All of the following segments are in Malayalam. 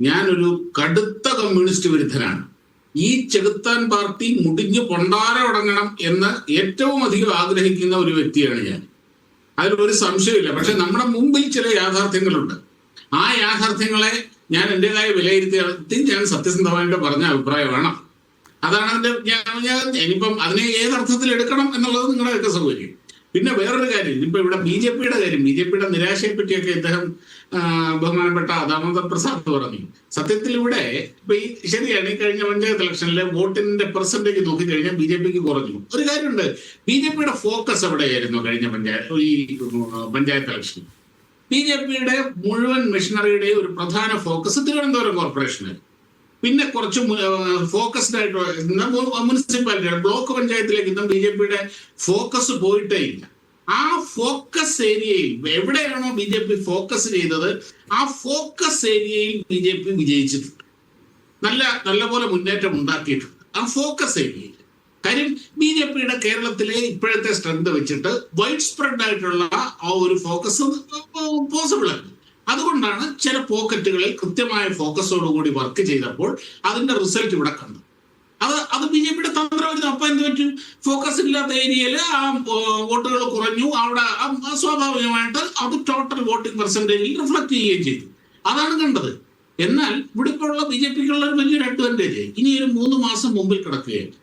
ഞാനൊരു കടുത്ത കമ്മ്യൂണിസ്റ്റ് വിരുദ്ധനാണ്. ഈ ചെകുത്താൻ പാർട്ടി മുടിഞ്ഞു പൊണ്ടാരടങ്ങണം എന്ന് ഏറ്റവും അധികം ആഗ്രഹിക്കുന്ന ഒരു വ്യക്തിയാണ് ഞാൻ. അതിലൊരു സംശയമില്ല. പക്ഷെ നമ്മുടെ മുമ്പിൽ ചില യാഥാർത്ഥ്യങ്ങളുണ്ട്. ആ യാഥാർത്ഥ്യങ്ങളെ ഞാൻ എൻ്റെതായ വിലയിരുത്തി ഞാൻ സത്യസന്ധമായിട്ട് പറഞ്ഞ അഭിപ്രായമാണ്. അതാണ് അതിന്റെ ഞാൻ ഇനിയിപ്പം അതിനെ ഏതർത്ഥത്തിൽ എടുക്കണം എന്നുള്ളത് നിങ്ങളുടെയൊക്കെ സൗകര്യം. പിന്നെ വേറൊരു കാര്യം, ഇപ്പൊ ഇവിടെ BJPയുടെ കാര്യം, BJPയുടെ നിരാശയെ പറ്റിയൊക്കെ ഇദ്ദേഹം ബഹുമാനപ്പെട്ട ദാമോദർ പ്രസാദ് പറഞ്ഞു. സത്യത്തിൽ ഇവിടെ ഇപ്പൊ ഈ ശരിയാണ്, ഈ കഴിഞ്ഞ പഞ്ചായത്ത് ഇലക്ഷനിലെ വോട്ടിന്റെ പെർസെന്റേജ് നോക്കിക്കഴിഞ്ഞാൽ BJPക്ക് കുറഞ്ഞു. ഒരു കാര്യമുണ്ട്, BJPയുടെ ഫോക്കസ് എവിടെയായിരുന്നു കഴിഞ്ഞ പഞ്ചായത്ത് ഇലക്ഷൻ? BJPയുടെ മുഴുവൻ മെഷീനറിയുടെയും ഒരു പ്രധാന ഫോക്കസ് തിരുവനന്തപുരം കോർപ്പറേഷനായിരുന്നു. പിന്നെ കുറച്ച് ഫോക്കസ്ഡ് ആയിട്ടുള്ള മുനിസിപ്പാലിറ്റി ബ്ലോക്ക് പഞ്ചായത്തിലേക്ക് ഇന്നും BJPയുടെ ഫോക്കസ് പോയിട്ടേ ഇല്ല. ആ ഫോക്കസ് ഏരിയയിൽ എവിടെയാണോ BJP ഫോക്കസ് ചെയ്തത്, ആ ഫോക്കസ് ഏരിയയിൽ BJP വിജയിച്ചിട്ടുണ്ട്, നല്ല പോലെ മുന്നേറ്റം ഉണ്ടാക്കിയിട്ടുണ്ട് ആ ഫോക്കസ് ഏരിയയിൽ. കാര്യം BJPയുടെ കേരളത്തിലെ ഇപ്പോഴത്തെ സ്ട്രെങ്ത് വെച്ചിട്ട് വൈഡ് സ്പ്രെഡ് ആയിട്ടുള്ള ആ ഒരു ഫോക്കസ് പോസിബിൾ ആണ്. അതുകൊണ്ടാണ് ചില പോക്കറ്റുകളിൽ കൃത്യമായ ഫോക്കസോടുകൂടി വർക്ക് ചെയ്തപ്പോൾ അതിന്റെ റിസൾട്ട് ഇവിടെ കണ്ടു. അത് BJPയുടെ തന്ത്രമായിരുന്നു. അപ്പൊ എന്ത് പറ്റും, ഫോക്കസ് ഇല്ലാത്ത ഏരിയയിൽ ആ വോട്ടുകൾ കുറഞ്ഞു. അവിടെ സ്വാഭാവികമായിട്ട് അത് ടോട്ടൽ വോട്ടിംഗ് പെർസെന്റേജിൽ റിഫ്ലക്ട് ചെയ്യുകയും ചെയ്തു. അതാണ് കണ്ടത്. എന്നാൽ ഇവിടെ ഇപ്പോൾ ഉള്ള BJPക്കുള്ള ഒരു വലിയൊരു അഡ്വാൻറ്റേജ് ഇനി ഒരു 3 മാസം മുമ്പിൽ കിടക്കുകയാണ്.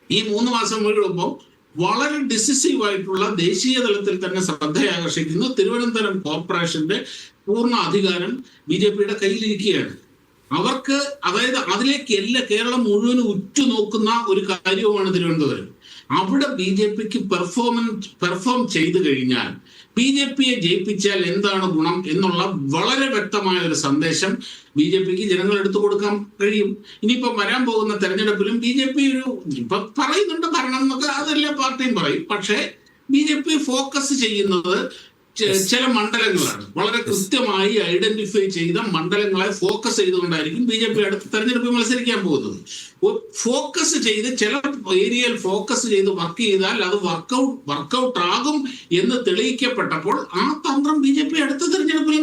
ഈ 3 മാസം മുഴുവൻ വളരെ ഡിസിസീവ് ആയിട്ടുള്ള ദേശീയ തലത്തിൽ തന്നെ ശ്രദ്ധയാകർഷിക്കുന്ന തിരുവനന്തപുരം കോർപ്പറേഷന്റെ പൂർണ്ണ അധികാരം BJPയുടെ കയ്യിലിരിക്കുകയാണ്. അവർക്ക്, അതായത് അതിലേക്ക് കേരളം മുഴുവനും ഉറ്റുനോക്കുന്ന ഒരു കാര്യവുമാണ് തിരുവനന്തപുരം. അവിടെ BJPക്ക് പെർഫോം ചെയ്തു കഴിഞ്ഞാൽ BJPയെ ജയിപ്പിച്ചാൽ എന്താണ് ഗുണം എന്നുള്ള വളരെ വ്യക്തമായ ഒരു സന്ദേശം BJPക്ക് ജനങ്ങൾ എടുത്തു കൊടുക്കാൻ കഴിയും. ഇനിയിപ്പം വരാൻ പോകുന്ന തെരഞ്ഞെടുപ്പിലും BJP ഇപ്പൊ പറയുന്നുണ്ട് ഭരണം എന്നൊക്കെ, അതെല്ലാ പാർട്ടിയും പറയും. പക്ഷേ BJP ഫോക്കസ് ചെയ്യുന്നത് ചില മണ്ഡലങ്ങളാണ്. വളരെ കൃത്യമായി ഐഡന്റിഫൈ ചെയ്ത മണ്ഡലങ്ങളെ ഫോക്കസ് ചെയ്തുകൊണ്ടായിരിക്കും BJP അടുത്ത തെരഞ്ഞെടുപ്പിൽ മത്സരിക്കാൻ പോകുന്നത്. ഫോക്കസ് ചെയ്ത് ചില ഏരിയയിൽ ഫോക്കസ് ചെയ്ത് വർക്ക് ചെയ്താൽ അത് വർക്കൗട്ട് ആകും എന്ന് തെളിയിക്കപ്പെട്ടപ്പോൾ ആ തന്ത്രം BJP അടുത്ത തെരഞ്ഞെടുപ്പിൽ